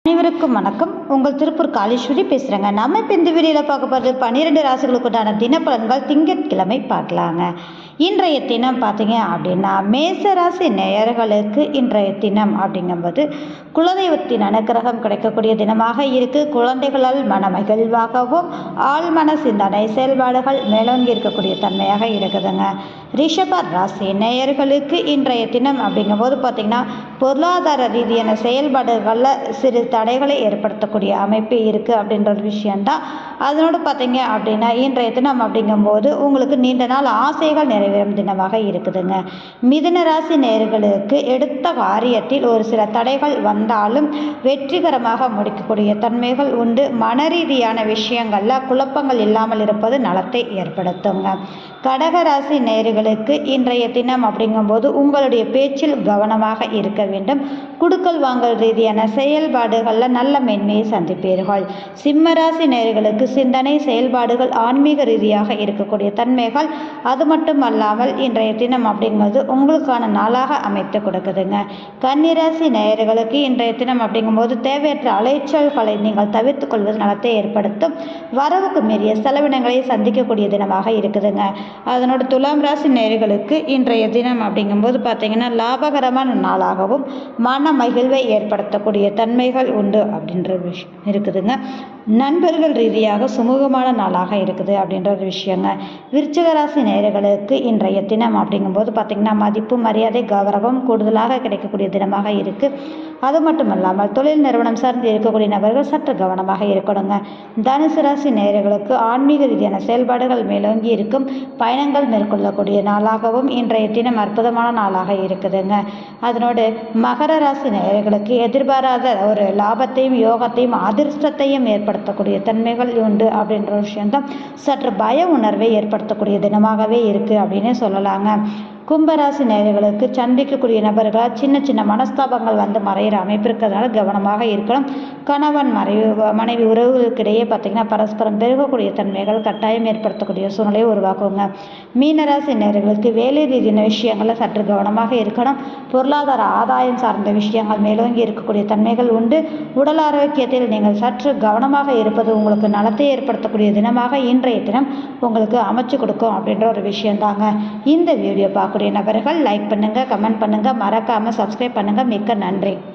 அனைவருக்கும் வணக்கம். உங்கள் திருப்பூர் காளீஸ்வரி பேசுகிறேங்க. நம்ம இப்போ இந்த வீடியோவில் பார்க்க போகிறது 12 ராசிகளுக்குண்டான தினப்பலன்கள். திங்கட்கிழமை பார்க்கலாங்க. இன்றைய தினம் பார்த்தீங்க அப்படின்னா மேச ராசி நேயர்களுக்கு இன்றைய தினம் அப்படிங்கும்போது குலதெய்வத்தின் அனுக்கிரகம் கிடைக்கக்கூடிய தினமாக இருக்குது. குழந்தைகளால் மன மகிழ்வாகவும் ஆழ்மன சிந்தனை செயல்பாடுகள் மேலோங்கி இருக்கக்கூடிய தன்மையாக இருக்குதுங்க. ரிஷப ராசி நேயர்களுக்கு இன்றைய தினம் அப்படிங்கும்போது பார்த்திங்கன்னா பொருளாதார ரீதியான செயல்பாடுகளில் சிறு தடைகளை ஏற்படுத்தக்கூடிய அமைப்பு இருக்குது அப்படின்ற ஒரு விஷயந்தான். அதனோடு பார்த்தீங்க அப்படின்னா இன்றைய தினம் அப்படிங்கும்போது உங்களுக்கு நீண்ட நாள் ஆசைகள் நிறைவேறும் தினமாக இருக்குதுங்க. மிதுன ராசி நேயர்களுக்கு எடுத்த காரியத்தில் ஒரு சில தடைகள் வந்தாலும் வெற்றிகரமாக முடிக்கக்கூடிய தன்மைகள் உண்டு. மனரீதியான விஷயங்களில் குழப்பங்கள் இல்லாமல் இருப்பது நலத்தை ஏற்படுத்துங்க. கடகராசி நேயர்களுக்கு இன்றைய தினம் அப்படிங்கும்போது உங்களுடைய பேச்சில் கவனமாக இருக்க வேண்டும். குடுக்கல் வாங்கல் ரீதியான செயல்பாடுகளில் நல்ல மேன்மையை சந்திப்பீர்கள். சிம்மராசி நேயர்களுக்கு சிந்தனை செயல்பாடுகள் ஆன்மீக ரீதியாக இருக்கக்கூடிய தன்மைகள். அது மட்டும் அல்லாமல் இன்றைய தினம் அப்படிங்கிறது உங்களுக்கான நாளாக அமைத்து கொடுக்குதுங்க. கன்னிராசி நேயர்களுக்கு இன்றைய தினம் அப்படிங்கும்போது தேவையற்ற அலைச்சல்களை நீங்கள் தவிர்த்து கொள்வது நலத்தை ஏற்படுத்தும். வரவுக்கு மீறிய செலவினங்களை சந்திக்கக்கூடிய தினமாக இருக்குதுங்க. அதனோட துலாம் ராசி நேயர்களுக்கு இன்றைய தினம் அப்படிங்கும்போது பார்த்தீங்கன்னா லாபகரமான நாளாகவும் மன மகிழ்வை ஏற்படுத்தக்கூடிய தன்மைகள் உண்டு அப்படின்ற விஷயம் இருக்குதுங்க. நண்பர்கள் ரீதியாக சுமூகமான நாளாக இருக்குது அப்படின்ற ஒரு விஷயங்க. விருச்சிக ராசி நேயர்களுக்கு இன்றைய தினம் அப்படிங்கும்போது பார்த்திங்கன்னா மதிப்பு மரியாதை கௌரவம் கூடுதலாக கிடைக்கக்கூடிய தினமாக இருக்குது. அது மட்டும் இல்லாமல் தொழில் நிறுவனம் சார்ந்து இருக்கக்கூடிய நபர்கள் சற்று கவனமாக இருக்கணுங்க. தனுசு ராசி நேயர்களுக்கு ஆன்மீக ரீதியான செயல்பாடுகள் மேலோங்கி இருக்கும். பயணங்கள் மேற்கொள்ளக்கூடிய நாளாகவும் இன்றைய தினம் அற்புதமான நாளாக இருக்குதுங்க. அதனோடு மகர ராசி நேயர்களுக்கு எதிர்பாராத ஒரு லாபத்தையும் யோகத்தையும் அதிர்ஷ்டத்தையும் ஏற்படுத்தக்கூடிய தன்மைகள் உண்டு அப்படின்ற விஷயம்தான். சற்று பய உணர்வை ஏற்படுத்தக்கூடிய தினமாகவே இருக்குது அப்படின்னு சொல்லலாங்க. கும்பராசி நேயர்களுக்கு சந்திக்கக்கூடிய நபர்களால் சின்ன சின்ன மனஸ்தாபங்கள் வந்து மறைகிற அமைப்பு இருக்கிறதுனால கவனமாக இருக்கணும். கணவன் மனைவி உறவுகளுக்கிடையே பார்த்திங்கன்னா பரஸ்பரம் பெருகக்கூடிய தன்மைகள் கட்டாயம் ஏற்படுத்தக்கூடிய சூழ்நிலையை உருவாக்குங்க. மீனராசி நேயர்களுக்கு வேலை ரீதியான விஷயங்களில் சற்று கவனமாக இருக்கணும். பொருளாதார ஆதாயம் சார்ந்த விஷயங்கள் மேலோங்கி இருக்கக்கூடிய தன்மைகள் உண்டு. உடல் ஆரோக்கியத்தில் நீங்கள் சற்று கவனமாக இருப்பது உங்களுக்கு நலத்தை ஏற்படுத்தக்கூடிய தினமாக இன்றைய தினம் உங்களுக்கு அமைச்சு கொடுக்கும் அப்படின்ற ஒரு விஷயந்தாங்க. இந்த வீடியோ பார்க்கக்கூடிய நபர்கள் லைக் பண்ணுங்கள், கமெண்ட் பண்ணுங்கள், மறக்காமல் சப்ஸ்கிரைப் பண்ணுங்கள். மிக்க நன்றி.